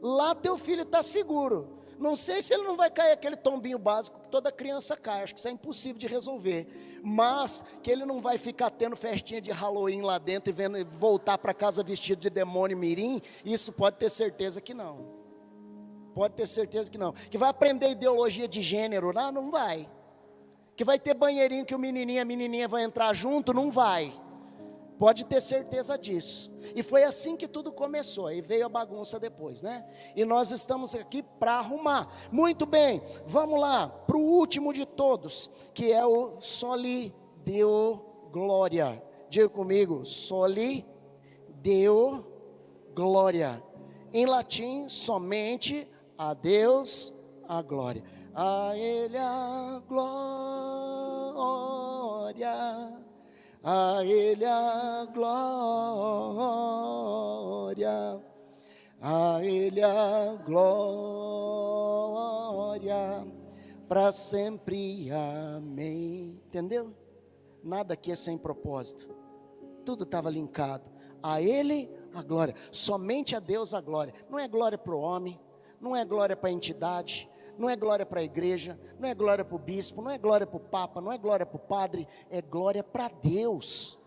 Lá teu filho está seguro. Não sei se ele não vai cair aquele tombinho básico que toda criança cai, acho que isso é impossível de resolver. Mas que ele não vai ficar tendo festinha de Halloween lá dentro e voltar para casa vestido de demônio mirim, isso pode ter certeza que não. Pode ter certeza que não. Que vai aprender ideologia de gênero lá? Não vai. Que vai ter banheirinho que o menininho e a menininha vão entrar junto? Não vai. Pode ter certeza disso. E foi assim que tudo começou. Aí veio a bagunça depois, né? E nós estamos aqui para arrumar. Muito bem, vamos lá para o último de todos, que é o Soli Deo Glória. Diga comigo, Soli Deo Glória. Em latim, somente a Deus a glória. A Ele a glória. A Ele a glória, a Ele a glória, para sempre, amém. Entendeu? Nada aqui é sem propósito, tudo estava linkado. A Ele a glória, somente a Deus a glória. Não é glória para o homem, não é glória para a entidade, não é glória para a igreja, não é glória para o bispo, não é glória para o papa, não é glória para o padre, é glória para Deus.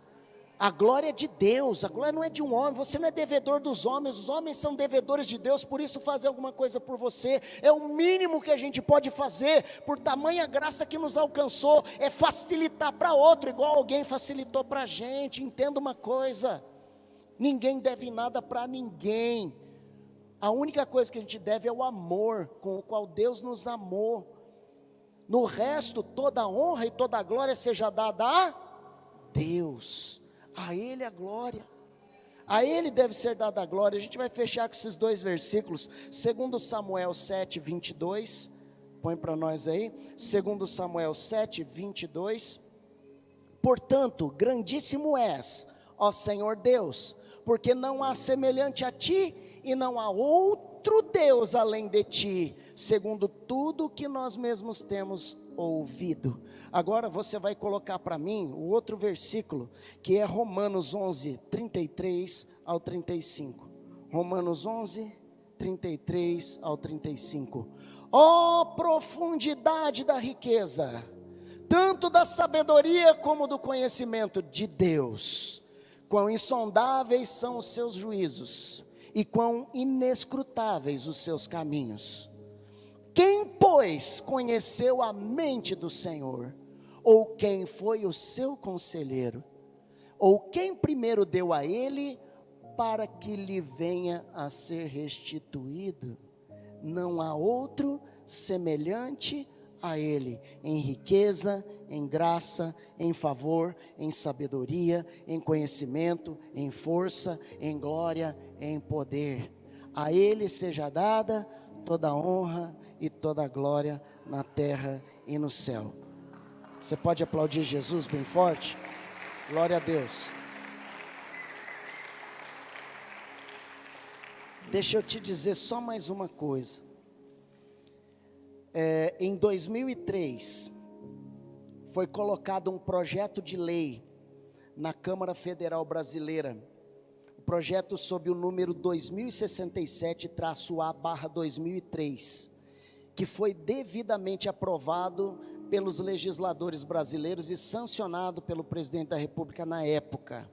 A glória é de Deus, a glória não é de um homem, você não é devedor dos homens, os homens são devedores de Deus, por isso fazer alguma coisa por você, é o mínimo que a gente pode fazer, por tamanha graça que nos alcançou, é facilitar para outro, igual alguém facilitou para a gente. Entenda uma coisa, ninguém deve nada para ninguém, a única coisa que a gente deve é o amor com o qual Deus nos amou. No resto, toda a honra e toda a glória seja dada a Deus. A Ele a glória. A Ele deve ser dada a glória. A gente vai fechar com esses dois versículos. 2 Samuel 7, 22. Põe para nós aí. 2 Samuel 7, 22. Portanto, grandíssimo és, ó Senhor Deus, porque não há semelhante a Ti, e não há outro Deus além de Ti, segundo tudo que nós mesmos temos ouvido. Agora você vai colocar para mim o outro versículo, que é Romanos 11, 33 ao 35. Romanos 11, 33 ao 35. Ó profundidade da riqueza, tanto da sabedoria como do conhecimento de Deus, quão insondáveis são os seus juízos, e quão inescrutáveis os seus caminhos. Quem, pois, conheceu a mente do Senhor? Ou quem foi o seu conselheiro? Ou quem primeiro deu a ele, para que lhe venha a ser restituído? Não há outro semelhante a ele, em riqueza, em graça, em favor, em sabedoria, em conhecimento, em força, em glória, em poder. A Ele seja dada toda a honra e toda a glória na terra e no céu. Você pode aplaudir Jesus bem forte? Glória a Deus. Deixa eu te dizer só mais uma coisa. Em 2003, foi colocado um projeto de lei na Câmara Federal Brasileira, o projeto sob o número 2067-A/2003, que foi devidamente aprovado pelos legisladores brasileiros e sancionado pelo presidente da República na época.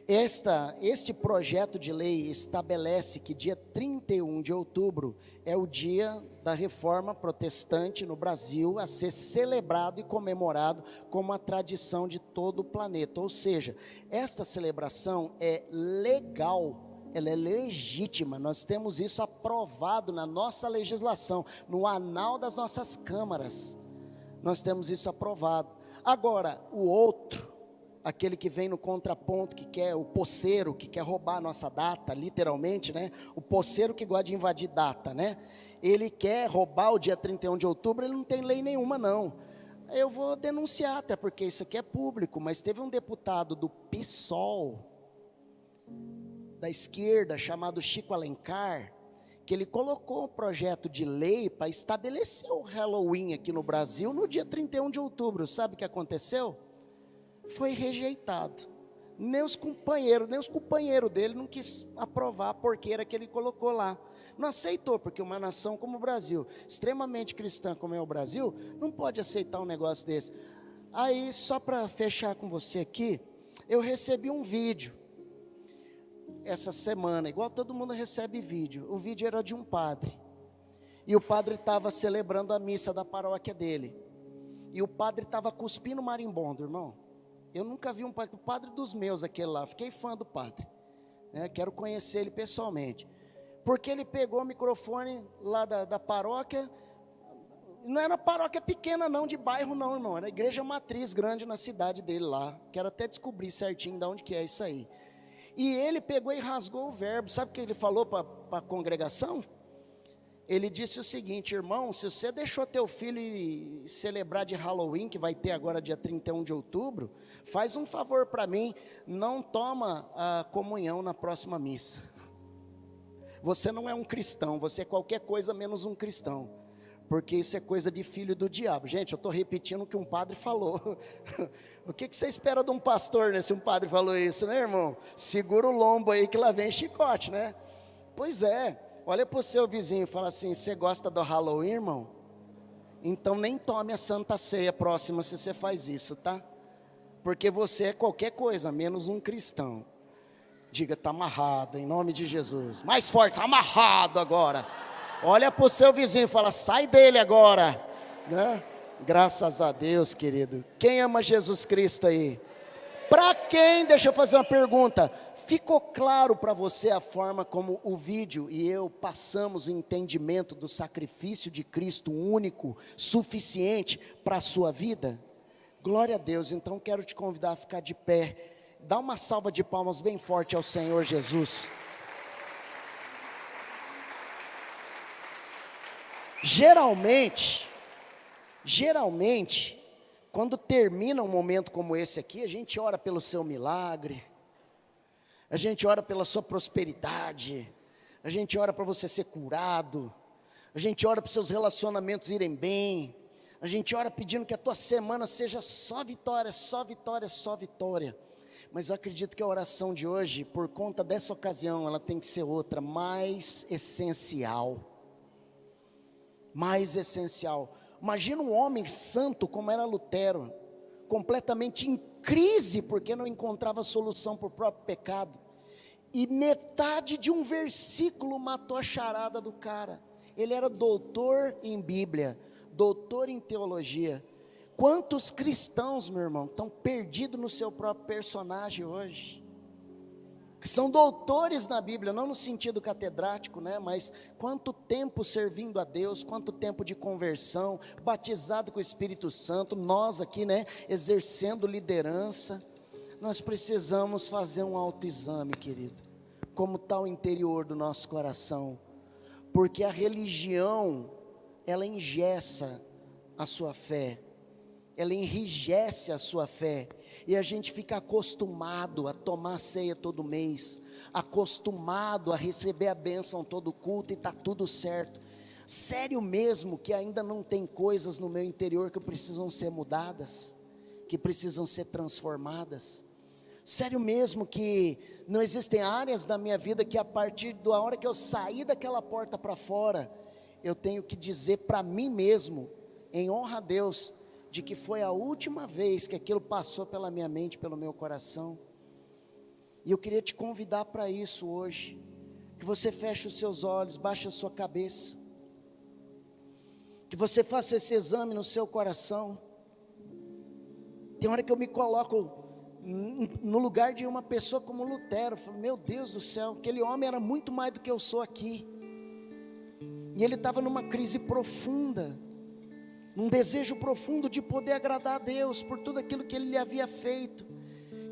Este projeto de lei estabelece que dia 31 de outubro é o dia da reforma protestante no Brasil, a ser celebrado e comemorado como a tradição de todo o planeta. Ou seja, esta celebração é legal, ela é legítima, nós temos isso aprovado na nossa legislação, no anal das nossas câmaras, nós temos isso aprovado. Agora, o outro, aquele que vem no contraponto, que quer, o poceiro, que quer roubar a nossa data, literalmente, né? O poceiro que gosta de invadir data, né? Ele quer roubar o dia 31 de outubro, ele não tem lei nenhuma não. Eu vou denunciar, até porque isso aqui é público, mas teve um deputado do PSOL, da esquerda, chamado Chico Alencar, que ele colocou um projeto de lei para estabelecer o Halloween aqui no Brasil no dia 31 de outubro. Sabe o que aconteceu? Foi rejeitado, Nem os companheiros dele não quis aprovar a porqueira que ele colocou lá. Não aceitou, porque uma nação como o Brasil, extremamente cristã como é o Brasil, não pode aceitar um negócio desse. Aí, só para fechar com você aqui, eu recebi um vídeo essa semana, igual todo mundo recebe vídeo. O vídeo era de um padre, e o padre estava celebrando a missa da paróquia dele, e o padre estava cuspindo marimbondo, irmão. Eu nunca vi um padre, o padre dos meus, aquele lá, fiquei fã do padre, né? Quero conhecer ele pessoalmente, porque ele pegou o microfone lá da paróquia. Não era paróquia pequena não, de bairro não, irmão, era a igreja matriz grande na cidade dele lá. Quero até descobrir certinho de onde que é isso aí. E ele pegou e rasgou o verbo. Sabe o que ele falou para a congregação? Ele disse o seguinte: irmão, se você deixou teu filho ir celebrar de Halloween, que vai ter agora dia 31 de outubro, faz um favor para mim, não toma a comunhão na próxima missa. Você não é um cristão, você é qualquer coisa menos um cristão, porque isso é coisa de filho do diabo. Gente, eu estou repetindo o que um padre falou. O que você espera de um pastor, né, se um padre falou isso, né, irmão? Segura o lombo aí que lá vem chicote, né? Pois é. Olha para o seu vizinho e fala assim: você gosta do Halloween, irmão? Então nem tome a Santa Ceia próxima se você faz isso, tá? Porque você é qualquer coisa, menos um cristão. Diga, está amarrado, em nome de Jesus. Mais forte, está amarrado agora. Olha para o seu vizinho e fala: sai dele agora, né? Graças a Deus, querido. Quem ama Jesus Cristo aí? Para quem, deixa eu fazer uma pergunta, ficou claro para você a forma como o vídeo e eu passamos o entendimento do sacrifício de Cristo único, suficiente para a sua vida? Glória a Deus. Então quero te convidar a ficar de pé, dá uma salva de palmas bem forte ao Senhor Jesus. Geralmente, quando termina um momento como esse aqui, a gente ora pelo seu milagre, a gente ora pela sua prosperidade, a gente ora para você ser curado, a gente ora para os seus relacionamentos irem bem, a gente ora pedindo que a tua semana seja só vitória, só vitória, só vitória. Mas eu acredito que a oração de hoje, por conta dessa ocasião, ela tem que ser outra, mais essencial. Mais essencial. Imagina um homem santo como era Lutero, completamente em crise porque não encontrava solução para o próprio pecado, e metade de um versículo matou a charada do cara. Ele era doutor em Bíblia, doutor em teologia. Quantos cristãos, meu irmão, estão perdidos no seu próprio personagem hoje, que são doutores na Bíblia, não no sentido catedrático, né? Mas quanto tempo servindo a Deus, quanto tempo de conversão, batizado com o Espírito Santo, nós aqui, né, exercendo liderança. Nós precisamos fazer um autoexame, querido, como está o interior do nosso coração, porque a religião, ela engessa a sua fé, ela enrijece a sua fé, e a gente fica acostumado a tomar ceia todo mês, acostumado a receber a bênção todo culto, e está tudo certo. Sério mesmo que ainda não tem coisas no meu interior que precisam ser mudadas, que precisam ser transformadas? Sério mesmo que não existem áreas da minha vida que a partir da hora que eu sair daquela porta para fora, eu tenho que dizer para mim mesmo, em honra a Deus, de que foi a última vez que aquilo passou pela minha mente, pelo meu coração? E eu queria te convidar para isso hoje, que você feche os seus olhos, baixe a sua cabeça, que você faça esse exame no seu coração. Tem hora que eu me coloco no lugar de uma pessoa como Lutero, eu falo: meu Deus do céu, aquele homem era muito mais do que eu sou aqui, e ele estava numa crise profunda, num desejo profundo de poder agradar a Deus por tudo aquilo que Ele lhe havia feito.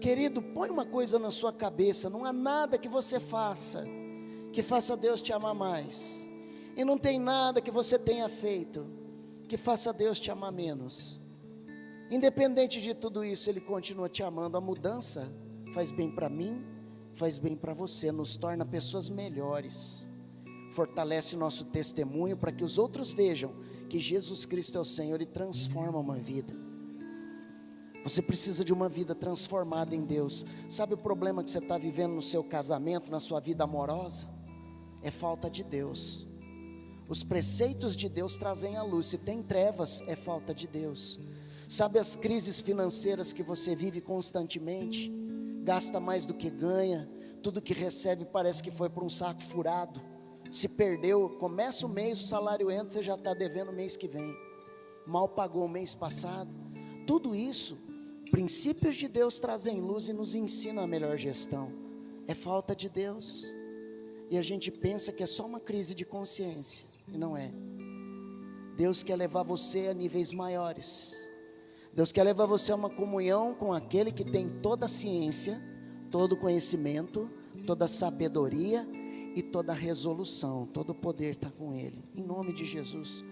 Querido, põe uma coisa na sua cabeça: não há nada que você faça que faça Deus te amar mais, e não tem nada que você tenha feito que faça Deus te amar menos. Independente de tudo isso, Ele continua te amando. A mudança faz bem para mim, faz bem para você, nos torna pessoas melhores, fortalece o nosso testemunho para que os outros vejam que Jesus Cristo é o Senhor e transforma uma vida. Você precisa de uma vida transformada em Deus. Sabe o problema que você está vivendo no seu casamento, na sua vida amorosa? É falta de Deus. Os preceitos de Deus trazem a luz. Se tem trevas, é falta de Deus. Sabe as crises financeiras que você vive constantemente? Gasta mais do que ganha, tudo que recebe parece que foi para um saco furado. Se perdeu, começa o mês, o salário entra, você já está devendo o mês que vem. Mal pagou o mês passado. Tudo isso, princípios de Deus trazem luz e nos ensinam a melhor gestão. É falta de Deus. E a gente pensa que é só uma crise de consciência, e não é. Deus quer levar você a níveis maiores. Deus quer levar você a uma comunhão com aquele que tem toda a ciência, todo o conhecimento, toda a sabedoria e toda a resolução. Todo o poder está com Ele, em nome de Jesus.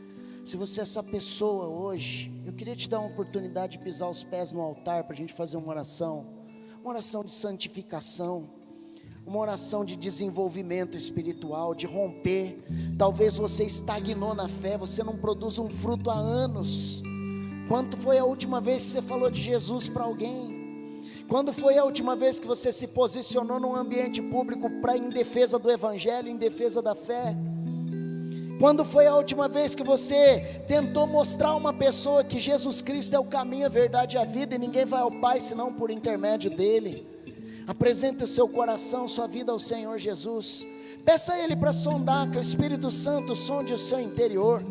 Se você é essa pessoa hoje, eu queria te dar uma oportunidade de pisar os pés no altar para a gente fazer uma oração de santificação, uma oração de desenvolvimento espiritual, de romper. Talvez você estagnou na fé, você não produz um fruto há anos. Quando foi a última vez que você falou de Jesus para alguém? Quando foi a última vez que você se posicionou num ambiente público em defesa do Evangelho, em defesa da fé? Quando foi a última vez que você tentou mostrar a uma pessoa que Jesus Cristo é o caminho, a verdade e a vida, e ninguém vai ao Pai senão por intermédio dEle? Apresente o seu coração, sua vida ao Senhor Jesus. Peça a Ele para sondar, que o Espírito Santo sonde o seu interior.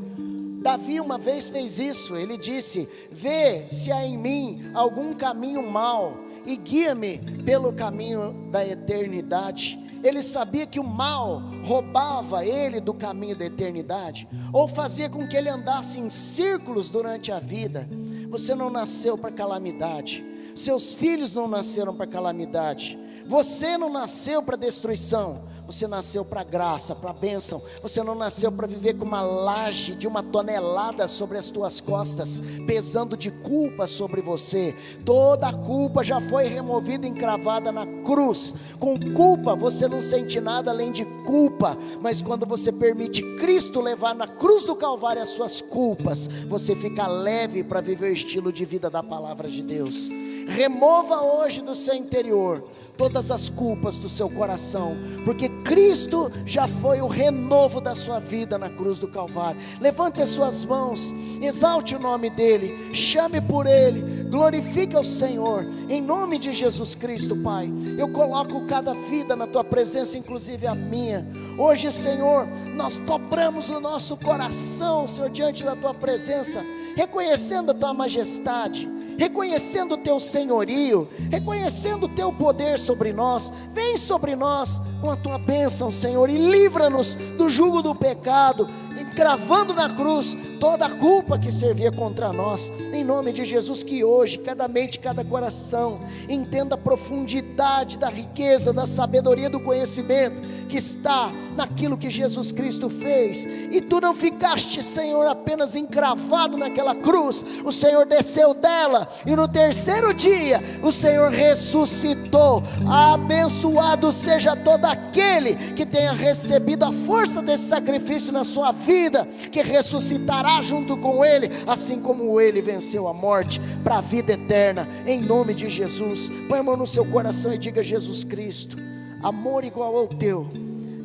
Davi uma vez fez isso. Ele disse: vê se há em mim algum caminho mau e guia-me pelo caminho da eternidade. Ele sabia que o mal roubava ele do caminho da eternidade, ou fazia com que ele andasse em círculos durante a vida. Você não nasceu para calamidade, seus filhos não nasceram para calamidade, você não nasceu para destruição, você nasceu para graça, para bênção. Você não nasceu para viver com uma laje de 1 tonelada sobre as tuas costas, pesando de culpa sobre você. Toda a culpa já foi removida e encravada na cruz. Com culpa você não sente nada além de culpa, mas quando você permite Cristo levar na cruz do Calvário as suas culpas, você fica leve para viver o estilo de vida da palavra de Deus. Remova hoje do seu interior todas as culpas do seu coração, porque Cristo já foi o renovo da sua vida na cruz do Calvário. Levante as suas mãos, exalte o nome dEle, chame por Ele, glorifique ao Senhor, em nome de Jesus Cristo. Pai, eu coloco cada vida na Tua presença, inclusive a minha. Hoje, Senhor, nós dobramos o nosso coração, Senhor, diante da Tua presença, reconhecendo a Tua majestade, reconhecendo o Teu senhorio, reconhecendo o Teu poder sobre nós. Vem sobre nós com a Tua bênção, Senhor, e livra-nos do jugo do pecado, encravando na cruz toda a culpa que servia contra nós, em nome de Jesus. Que hoje cada mente, cada coração entenda a profundidade da riqueza, da sabedoria, do conhecimento que está naquilo que Jesus Cristo fez. E Tu não ficaste, Senhor, apenas encravado naquela cruz, o Senhor desceu dela, e no terceiro dia o Senhor ressuscitou. Abençoado seja todo aquele que tenha recebido a força desse sacrifício na sua vida, que ressuscitará junto com Ele, assim como Ele venceu a morte para a vida eterna, em nome de Jesus. Põe a mão no seu coração e diga: Jesus Cristo, amor igual ao Teu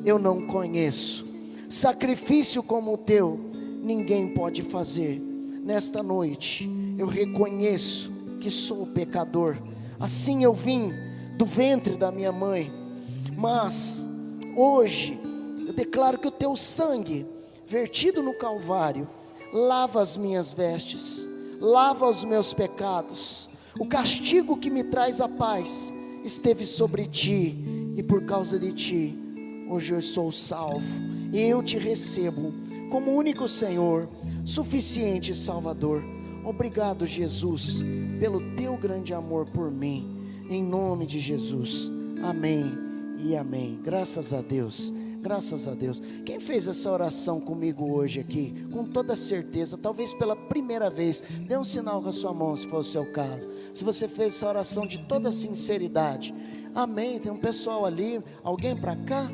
eu não conheço, sacrifício como o Teu ninguém pode fazer. Nesta noite eu reconheço que sou pecador, assim eu vim do ventre da minha mãe, mas hoje eu declaro que o Teu sangue vertido no Calvário lava as minhas vestes, lava os meus pecados. O castigo que me traz a paz esteve sobre Ti, e por causa de Ti hoje eu sou salvo, e eu Te recebo como único Senhor, suficiente Salvador. Obrigado, Jesus, pelo Teu grande amor por mim, em nome de Jesus, amém e amém. Graças a Deus, graças a Deus. Quem fez essa oração comigo hoje aqui, com toda certeza, talvez pela primeira vez, dê um sinal com a sua mão, se for o seu caso. Se você fez essa oração de toda sinceridade, amém. Tem um pessoal ali, alguém para cá,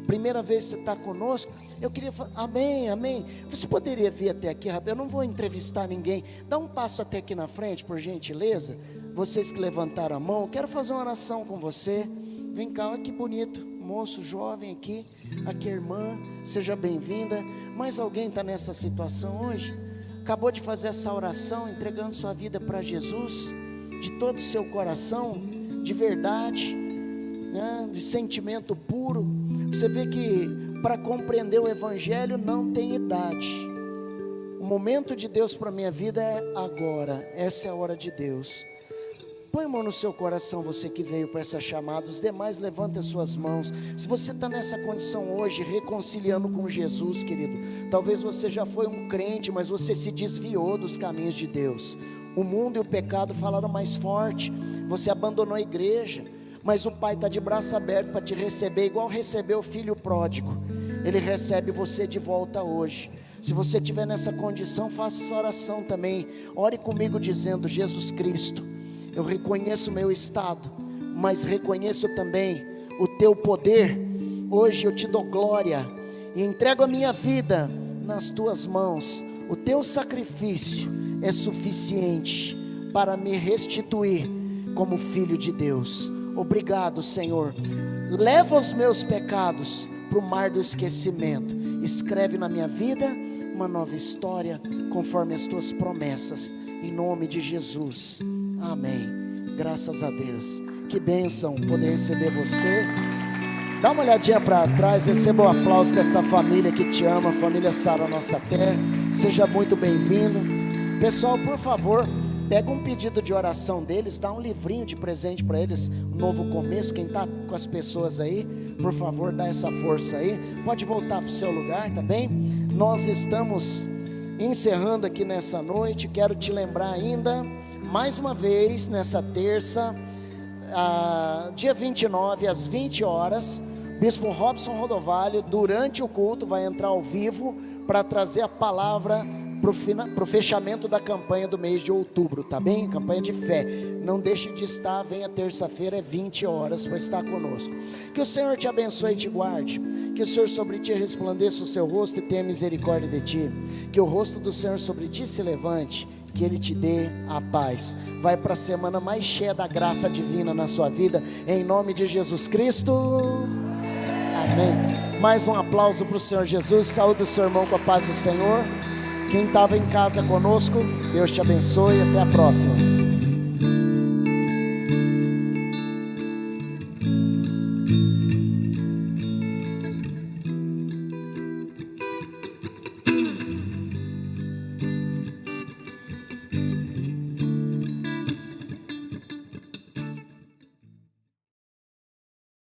primeira vez que você está conosco. Eu queria falar, amém, amém. Você poderia vir até aqui, rapaz? Eu não vou entrevistar ninguém. Dá um passo até aqui na frente, por gentileza. Vocês que levantaram a mão, eu quero fazer uma oração com você. Vem cá, olha que bonito, moço jovem aqui. Aqui, irmã, seja bem-vinda. Mais alguém está nessa situação hoje? Acabou de fazer essa oração, entregando sua vida para Jesus, de todo o seu coração, de verdade, né, de sentimento puro. Você vê que para compreender o Evangelho não tem idade. O momento de Deus para a minha vida é agora. Essa é a hora de Deus. Põe a mão no seu coração, você que veio para essa chamada. Os demais, levanta as suas mãos. Se você está nessa condição hoje, reconciliando com Jesus, querido, talvez você já foi um crente, mas você se desviou dos caminhos de Deus. O mundo e o pecado falaram mais forte. Você abandonou a igreja, mas o Pai está de braço aberto para te receber, igual recebeu o filho pródigo. Ele recebe você de volta hoje. Se você estiver nessa condição, faça essa oração também. Ore comigo dizendo: Jesus Cristo, eu reconheço o meu estado, mas reconheço também o teu poder. Hoje eu te dou glória e entrego a minha vida nas tuas mãos. O teu sacrifício é suficiente para me restituir como filho de Deus. Obrigado, Senhor. Leva os meus pecados para o mar do esquecimento. Escreve na minha vida uma nova história conforme as tuas promessas, em nome de Jesus, amém. Graças a Deus. Que bênção poder receber você. Dá uma olhadinha para trás, receba o aplauso dessa família que te ama, a família Sara Nossa Terra. Seja muito bem-vindo. Pessoal, por favor, pega um pedido de oração deles, dá um livrinho de presente para eles, um novo começo. Quem está com as pessoas aí, por favor, dá essa força aí. Pode voltar para o seu lugar, tá bem? Nós estamos encerrando aqui nessa noite. Quero te lembrar ainda, mais uma vez, nessa terça, dia 29, às 20 horas, Bispo Robson Rodovalho, durante o culto, vai entrar ao vivo para trazer a palavra para o fechamento da campanha do mês de outubro, tá bem? Campanha de fé. Não deixe de estar, venha terça-feira, é 20 horas para estar conosco. Que o Senhor te abençoe e te guarde. Que o Senhor sobre ti resplandeça o seu rosto e tenha misericórdia de ti. Que o rosto do Senhor sobre ti se levante, que Ele te dê a paz. Vai para a semana mais cheia da graça divina na sua vida, em nome de Jesus Cristo, amém. Mais um aplauso para o Senhor Jesus. Saúde o seu irmão com a paz do Senhor. Quem estava em casa conosco, Deus te abençoe, até a próxima.